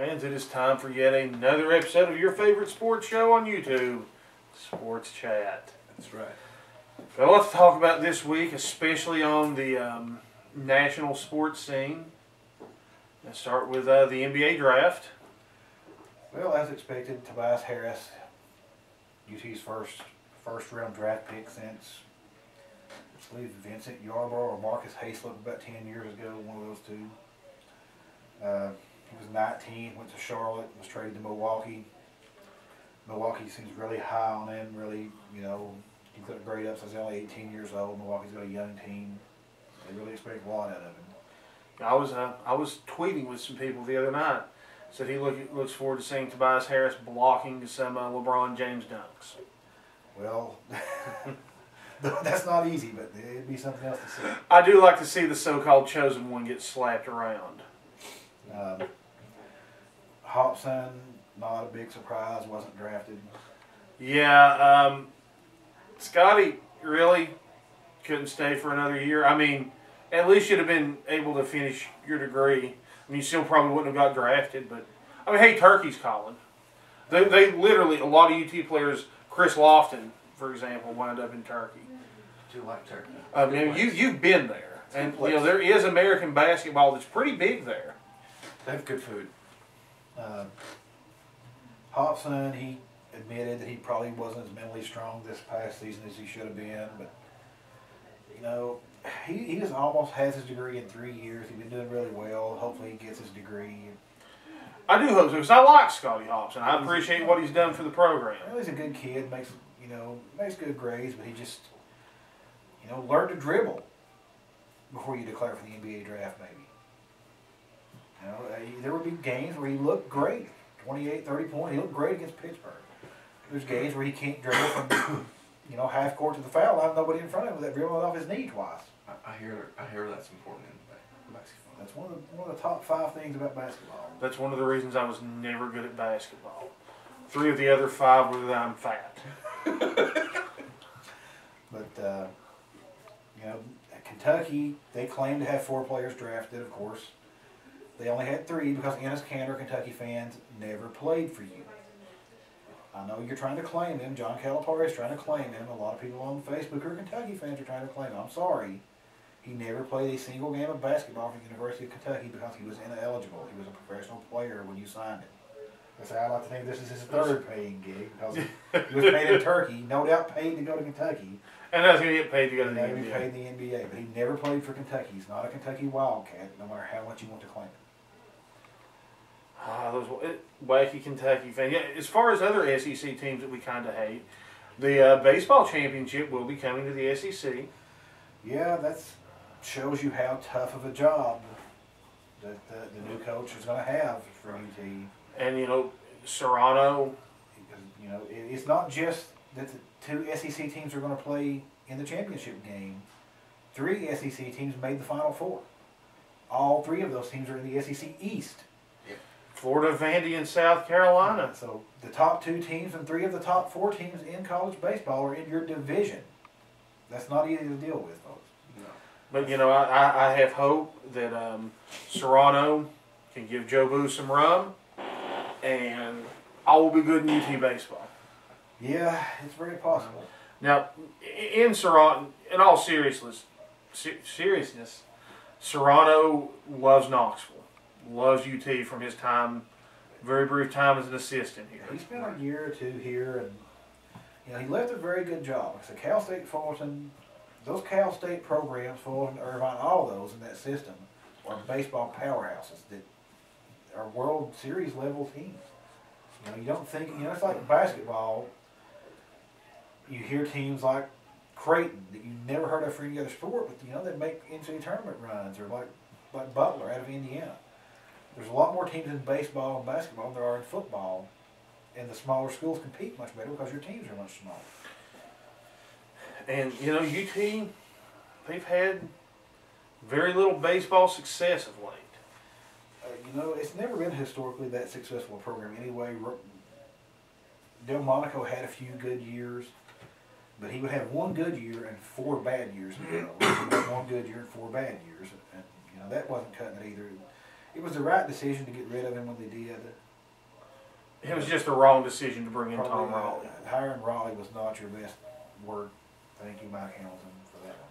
fans, it is time for yet another episode of your favorite sports show on YouTube, Sports Chat. That's right. Got a lot to talk about this week, especially on the national sports scene. Let's start with the NBA draft. Well, as expected, Tobias Harris, UT's first round draft pick since, I believe, Vincent Yarborough or Marcus Haislip about 10 years ago, one of those two. He was 19, went to Charlotte, was traded to Milwaukee. Milwaukee seems really high on him, really, he couldn't grade up since he's only 18 years old. Milwaukee's got a young team. They really expect a lot out of him. I was tweeting with some people the other night. Said he looks forward to seeing Tobias Harris blocking some LeBron James dunks. Well, that's not easy, but it'd be something else to see. I do like to see the so-called chosen one get slapped around. Hobson, not a big surprise, wasn't drafted. Yeah, Scotty really couldn't stay for another year. I mean, at least you'd have been able to finish your degree. I mean, you still probably wouldn't have got drafted, but I mean, hey, Turkey's calling. They literally, a lot of UT players, Chris Lofton, for example, wound up in Turkey. Do you like Turkey? I mean, you've been there, and there is American basketball that's pretty big there. They have good food. Hobson, he admitted that he probably wasn't as mentally strong this past season as he should have been, but he just almost has his degree in 3 years. He's been doing really well. Hopefully, he gets his degree. I do hope so, because I like Scotty Hobson. I appreciate what he's done for the program. Well, he's a good kid. Makes good grades, but he just learn to dribble before you declare for the NBA draft, maybe. There would be games where he looked great, 28, 30 points. He looked great against Pittsburgh. There's games where he can't dribble from half court to the foul line, nobody in front of him, that dribbling off his knee twice. I hear that's important in basketball. That's one of the top 5 things about basketball. That's one of the reasons I was never good at basketball. 3 of the other 5 were that I'm fat. But at Kentucky, they claim to have 4 players drafted, of course. They only had 3 because Enes Kanter, Kentucky fans, never played for you. I know you're trying to claim him. John Calipari is trying to claim him. A lot of people on Facebook who are Kentucky fans are trying to claim him. I'm sorry. He never played a single game of basketball for the University of Kentucky because he was ineligible. He was a professional player when you signed him. That's how I like to think this is his 3rd paying gig because he was paid in Turkey, no doubt paid to go to Kentucky. And that's going to get paid to go to the NBA. He NBA. paid in the NBA, but he never played for Kentucky. He's not a Kentucky Wildcat, no matter how much you want to claim him. Those wacky Kentucky fans. Yeah, as far as other SEC teams that we kind of hate, the baseball championship will be coming to the SEC. Yeah, that shows you how tough of a job that the new coach is going to have for UT. And, Serrano. It's not just that the 2 SEC teams are going to play in the championship game. 3 SEC teams made the Final 4. All 3 of those teams are in the SEC East. Florida, Vandy, and South Carolina. So the top 2 teams and 3 of the top 4 teams in college baseball are in your division. That's not easy to deal with, folks. No. But, I have hope that Serrano can give Joe Boo some rum, and all will be good in UT baseball. Yeah, it's very possible. Now, in Serrano, in all seriousness, Serrano loves Knoxville. Loves UT from his very brief time as an assistant here. He spent a year or 2 here, and he left a very good job. So Cal State, Fullerton, those Cal State programs, Fullerton, Irvine, all those in that system are baseball powerhouses that are World Series level teams. You don't think, it's like basketball. You hear teams like Creighton that you never heard of for any other sport, but they make NCAA tournament runs, or like Butler out of Indiana. There's a lot more teams in baseball and basketball than there are in football, and the smaller schools compete much better because your teams are much smaller. And, UT, they've had very little baseball success of late. It's never been historically that successful a program anyway. Delmonico had a few good years, but he would have 1 good year and 4 bad years in a row. He would have 1 good year and 4 bad years, and that wasn't cutting it either. it was the right decision to get rid of him when they did. It was just the wrong decision to bring in Tom Probably, Raleigh. hiring Raleigh was not your best word. Thank you, Mike Hamilton, for that one.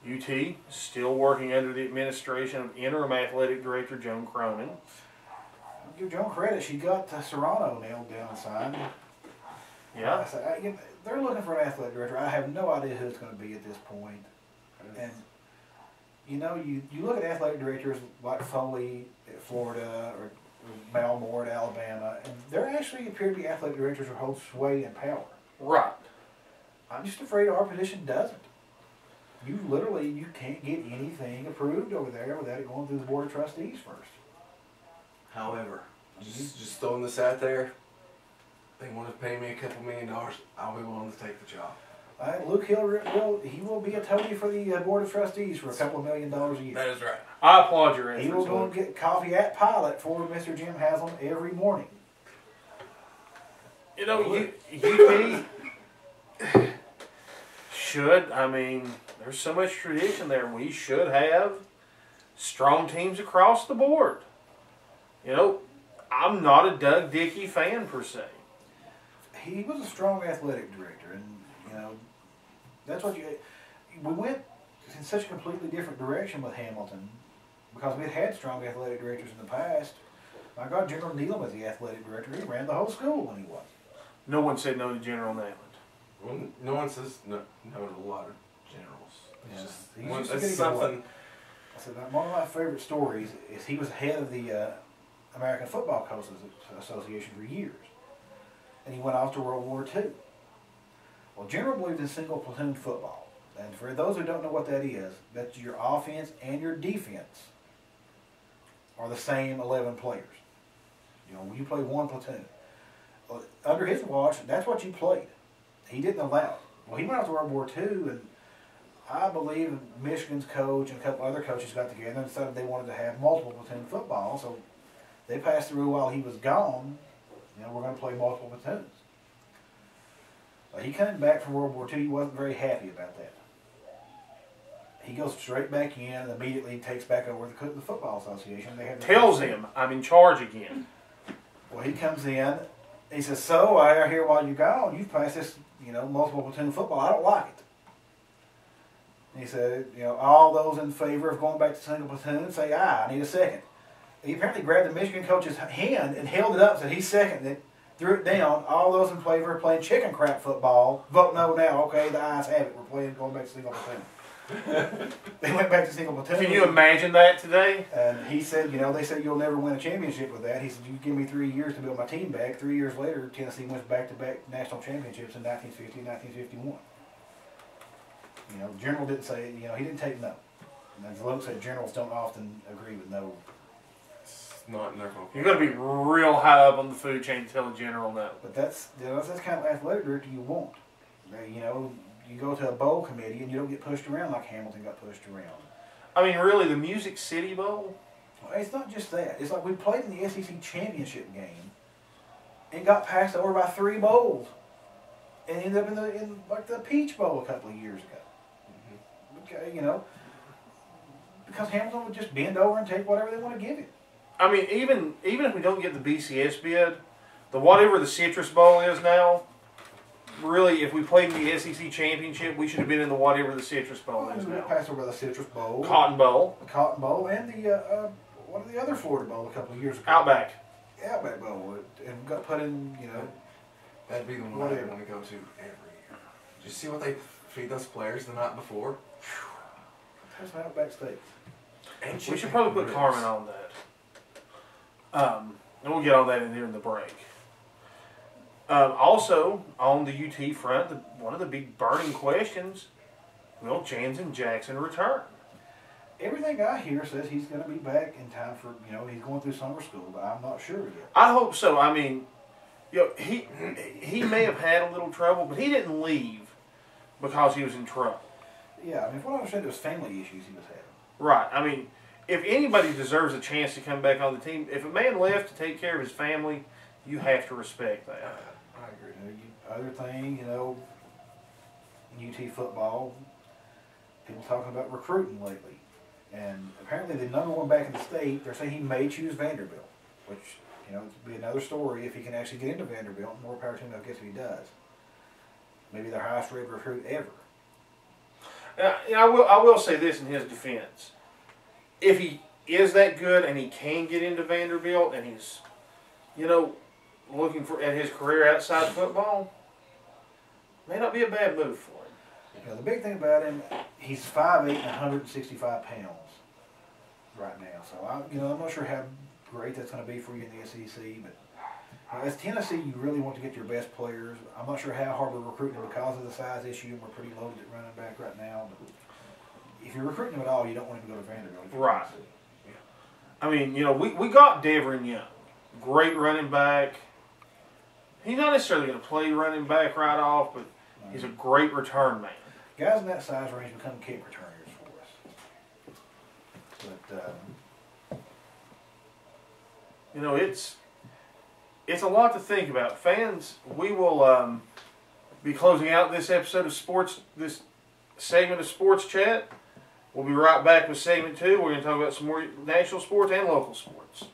UT still working under the administration of interim athletic director Joan Cronin. I'll give Joan credit. She got Serrano nailed down and signed. Yeah. They're looking for an athletic director. I have no idea who it's going to be at this point. And, you know, you look at athletic directors like Foley at Florida or Mal Moore at Alabama, and there actually appear to be athletic directors who hold sway and power. Right. I'm just afraid our position doesn't. You can't get anything approved over there without it going through the Board of Trustees first. However, just throwing this out there, they want to pay me a couple $1 million, I'll be willing to take the job. Luke Hill will be a toady for the Board of Trustees for a couple $1 million a year. That is right. I applaud your He efforts. will go and Luke. get coffee at Pilot for Mr. Jim Haslam every morning. You know, UT should, I mean, there's so much tradition there. We should have strong teams across the board. You know, I'm not a Doug Dickey fan per se. He was a strong athletic director, and you know that's what we went in such a completely different direction with Hamilton because we had strong athletic directors in the past. My God, General Needham was the athletic director. He ran the whole school when he was. No one said no to General Nayland. Well, no one says no to a lot of generals. It's Yeah. just, He's one, just that's getting something. I said one of my favorite stories is he was head of the American Football Coaches Association for years, and he went off to World War II. Well, General believed in single platoon football, and for those who don't know what that is, that's your offense and your defense are the same 11 players. You know, when you play one platoon. Well, under his watch, that's what you played. He didn't allow it. Well, he went out to World War II, and I believe Michigan's coach and a couple other coaches got together and decided they wanted to have multiple platoon football, so they passed the rule while he was gone, you know, we're going to play multiple platoons. Well, he came back from World War II, he wasn't very happy about that. He goes straight back in and immediately takes back over the Football Association. They have Tells him I'm in charge again. Well, he comes in, he says, so I hear while you're gone, you've passed this, you know, multiple platoon football. I don't like it. And he said, you know, all those in favor of going back to single platoon, say aye. I need a second. He apparently grabbed the Michigan coach's hand and held it up, said he's seconded it, threw it down. All those in favor of playing chicken crap football, vote no now. Okay, the ayes have it. We're going back to single platoon. They went back to single platoon. Can you imagine that today? And he said, you know, they said you'll never win a championship with that. He said, you give me 3 years to build my team back. 3 years later, Tennessee went back-to-back national championships in 1950 and 1951. You know, General didn't say, you know, he didn't take no. And as Luke said, generals don't often agree with no. It's not in their vocabulary. You're going to be real high up on the food chain to tell a general no. But that's, you know, that's kind of athletic director you want. You know, you go to a bowl committee and you don't get pushed around like Hamilton got pushed around. I mean, really, the Music City Bowl? Well, it's not just that. It's like we played in the SEC championship game and got passed over by 3 bowls and ended up in like the Peach Bowl a couple of years ago. Okay, you know, because Hamilton would just bend over and take whatever they want to give him. I mean, even if we don't get the BCS bid, the whatever the Citrus Bowl is now, really, if we played in the SEC championship, we should have been in the whatever the Citrus Bowl is We now. got passed over by the Citrus Bowl, Cotton Bowl, the Cotton Bowl, and the one of the other Florida Bowl a couple of years ago. Outback. Outback Bowl, and got put in, you know. That'd be the one I want to go to every year. Just see what they feed those players the night before. That's an Outback steak. And We chicken should probably put ribs. Carmen on that. And we'll get on that in the break. Also, on the UT front, one of the big burning questions, will Jansen Jackson return? Everything I hear says he's going to be back in time for, you know, he's going through summer school, but I'm not sure yet. I hope so. I mean, you know, he may have had a little trouble, but he didn't leave because he was in trouble. Yeah, I mean, from what I understand, there was family issues he was having. Right. I mean, if anybody deserves a chance to come back on the team, if a man left to take care of his family, you have to respect that. I agree. You know, other thing, you know, UT football, people talking about recruiting lately. And apparently the number one back in the state, they're saying he may choose Vanderbilt, which, you know, it'd be another story if he can actually get into Vanderbilt. More power to him, I guess, if he does. Maybe their highest rated recruit ever. I will say this in his defense. If he is that good and he can get into Vanderbilt and he's, you know, looking at his career outside football, may not be a bad move for him. You know, the big thing about him, he's 5'8" and 165 pounds right now. So, I'm not sure how great that's going to be for you in the SEC, but as Tennessee, you really want to get your best players. I'm not sure how hard we're recruiting them because of the size issue, and we're pretty loaded at running back right now. But if you're recruiting them at all, you don't want him to go to Vanderbilt. Right. I mean, you know, we got Deverin Young, great running back. He's not necessarily going to play running back right off, but he's a great return man. Guys in that size range become kick returners for us. But you know, it's a lot to think about. Fans, we will be closing out this episode of this segment of Sports Chat. We'll be right back with segment 2. We're going to talk about some more national sports and local sports.